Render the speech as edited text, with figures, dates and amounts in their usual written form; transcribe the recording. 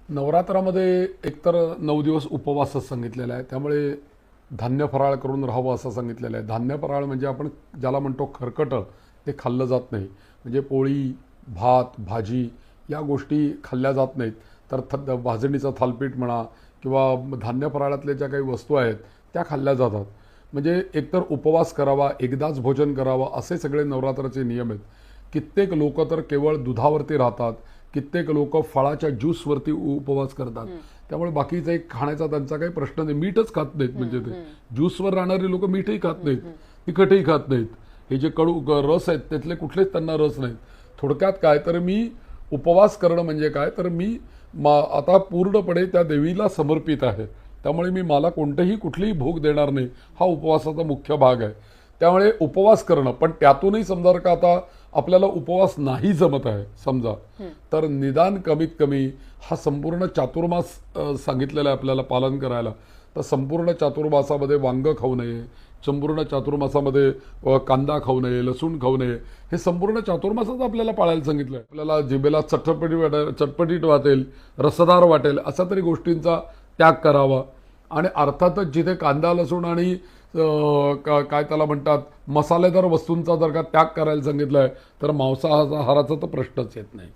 नवरात्रामध्ये एकतर 9 दिवस उपवासच सांगितलेला आहे. त्यामुळे धान्य फराळ करून राहावं असं सांगितलेलं आहे. धान्य फराळ म्हणजे आपण ज्याला म्हणतो खरकटं, ते खाल्लं जात नाही. म्हणजे पोळी, भात, भाजी या गोष्टी खाल्ल्या जात नाहीत. तर भाजणीचं थालपीठ म्हणा किंवा धान्य फराळातल्या ज्या काही वस्तू आहेत त्या खाल्ल्या जातात. म्हणजे एकतर उपवास करावा, एकदाच भोजन करावं असे सगळे नवरात्राचे नियम आहेत. कित्येक लोक तर केवळ दुधावरती राहतात, कित्येक लोक फळाच्या ज्यूसवरती उपवास करतात. त्यामुळे बाकीचा एक खाण्याचा त्यांचा काही प्रश्न नाही. मीठच खात नाहीत. म्हणजे ते ज्यूसवर राहणारे लोक मीठही खात नाहीत, तिखटही खात नाहीत. हे जे रस आहेत त्यातले कुठलेच त्यांना रस नाहीत. थोडक्यात काय तर मी उपवास करणं म्हणजे काय तर मी आता पूर्णपणे त्या देवीला समर्पित आहे. त्यामुळे मला कोणतंही कुठलीही भोग देणार नाही, हा उपवासाचा मुख्य भाग आहे. त्यामुळे उपवास करणं, पण त्यातूनही समजा का आता आपल्याला उपवास नाही जमत आहे समजा, तर निदान कमीत कमी हा संपूर्ण चातुर्मास सांगितलेला आहे आपल्याला पालन करायला. तर संपूर्ण चातुर्मासामध्ये वांग खाऊ नये, संपूर्ण चातुर्मासामध्ये कांदा खाऊ नये, लसूण खाऊ नये. हे संपूर्ण चातुर्मासाचं आपल्याला पाळायला सांगितलं आहे. आपल्याला जिभेला चटपटीत वाटेल, रसदार वाटेल अशा तरी गोष्टींचा त्याग करावा. आणि अर्थातच जिथे कांदा लसूण आणि काय त्याला म्हणतात मसालेदार वस्तूंचा जर का त्याग करायला सांगितलं आहे, तर मांसाहाराचा तर प्रश्नच येत नाही.